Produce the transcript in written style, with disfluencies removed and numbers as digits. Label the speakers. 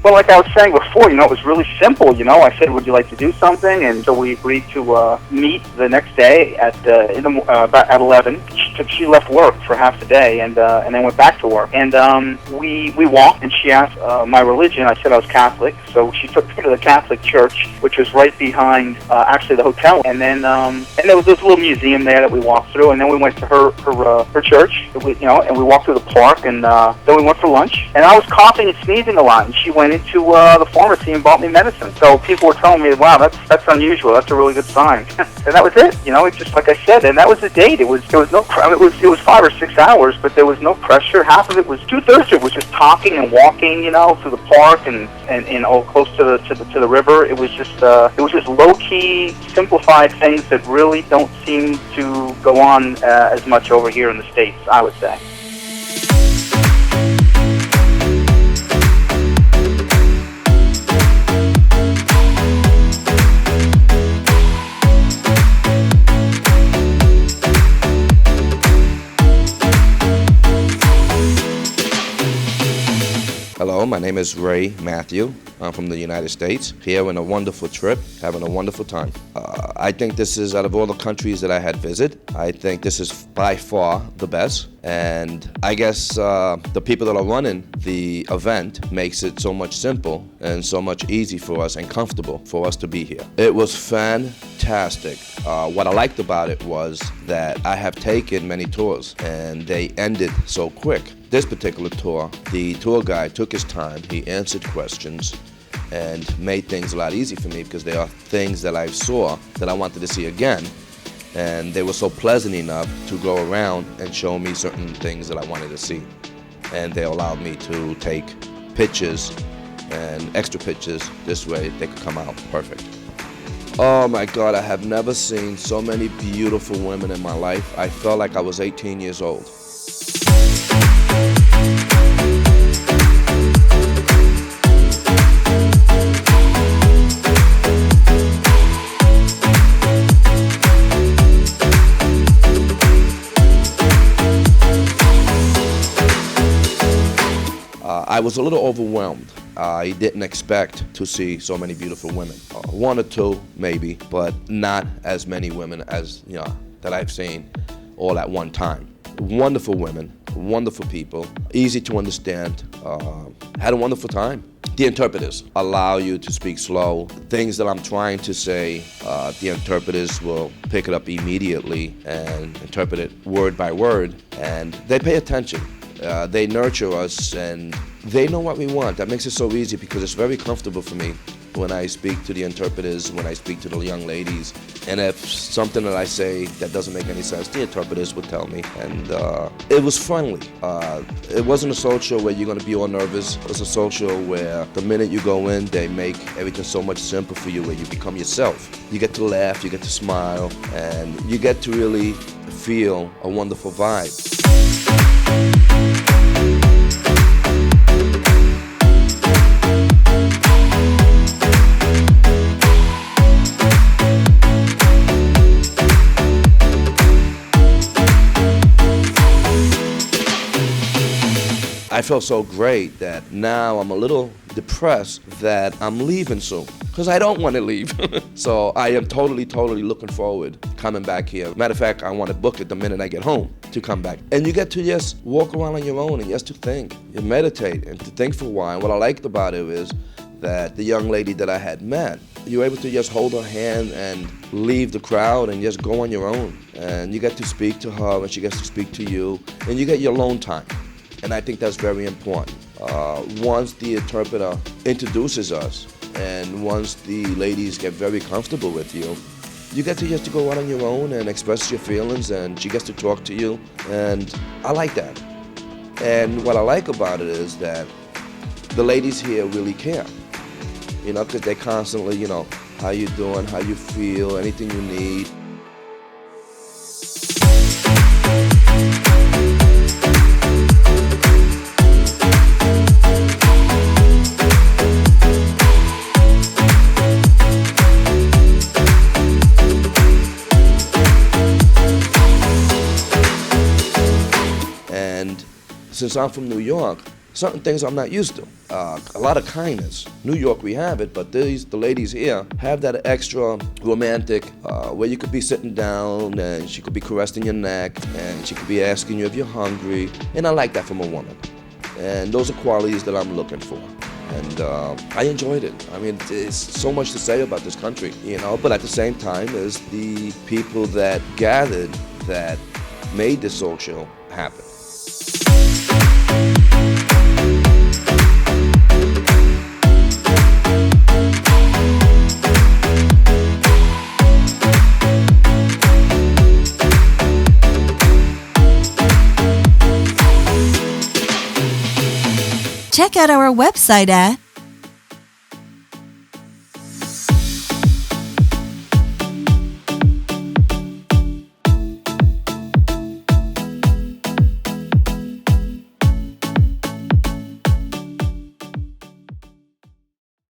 Speaker 1: Well, like I was saying before, it was really simple. I said, "Would you like to do something?" And so we agreed to meet the next day at about at 11. She left work for half the day, and then went back to work. And we walked, and she asked my religion. I said I was Catholic, so she took me to the Catholic church, which was right behind actually the hotel. And then there was this little museum there that we walked through, and then we went to her church. And we walked through the park, and then we went for lunch. And I was coughing and sneezing a lot, and she went into the pharmacy and bought me medicine. So people were telling me, "Wow, that's unusual. That's a really good sign." And that was it. It's just like I said. And that was the date. There was no. It was 5 or 6 hours, but there was no pressure. Half of it was 2/3 of it was just talking and walking, through the park and close to the river. It was just low key, simplified things that really don't seem to go on as much over here in the States, I would say.
Speaker 2: Hello, my name is Ray Matthew. I'm from the United States, here on a wonderful trip, having a wonderful time. I think this is, out of all the countries that I had visited, I think this is by far the best. And I guess the people that are running the event makes it so much simple and so much easy for us and comfortable for us to be here. It was fantastic. What I liked about it was that I have taken many tours and they ended so quick. This particular tour, the tour guide took his time, he answered questions, and made things a lot easier for me because there are things that I saw that I wanted to see again, and they were so pleasant enough to go around and show me certain things that I wanted to see. And they allowed me to take pictures and extra pictures. This way they could come out perfect. Oh my God, I have never seen so many beautiful women in my life. I felt like I was 18 years old. I was a little overwhelmed. I didn't expect to see so many beautiful women. One or two, maybe, but not as many women as that I've seen all at one time. Wonderful women, wonderful people, easy to understand. Had a wonderful time. The interpreters allow you to speak slow. Things that I'm trying to say, the interpreters will pick it up immediately and interpret it word by word, and they pay attention. They nurture us, and they know what we want. That makes it so easy because it's very comfortable for me when I speak to the interpreters, when I speak to the young ladies. And if something that I say that doesn't make any sense, the interpreters would tell me. And it was friendly. It wasn't a social where you're going to be all nervous. It was a social where the minute you go in, they make everything so much simpler for you, where you become yourself. You get to laugh, you get to smile, and you get to really feel a wonderful vibe. I felt so great that now I'm a little depressed that I'm leaving soon, because I don't want to leave. So I am totally looking forward coming back here. Matter of fact, I want to book it the minute I get home to come back. And you get to just walk around on your own and just to think, you meditate and to think for a while. And what I liked about it is that the young lady that I had met, you were able to just hold her hand and leave the crowd and just go on your own. And you get to speak to her and she gets to speak to you, and you get your alone time. And I think that's very important. Once the interpreter introduces us, and once the ladies get very comfortable with you, you get to just to go out on your own and express your feelings, and she gets to talk to you, and I like that. And what I like about it is that the ladies here really care, because they constantly, how you doing, how you feel, anything you need. Since I'm from New York, certain things I'm not used to. A lot of kindness. New York, we have it, but the ladies here have that extra romantic, where you could be sitting down and she could be caressing your neck and she could be asking you if you're hungry. And I like that from a woman. And those are qualities that I'm looking for. And I enjoyed it. I mean, there's so much to say about this country, but at the same time, there's the people that gathered that made this soul show happen.
Speaker 3: Check out our website at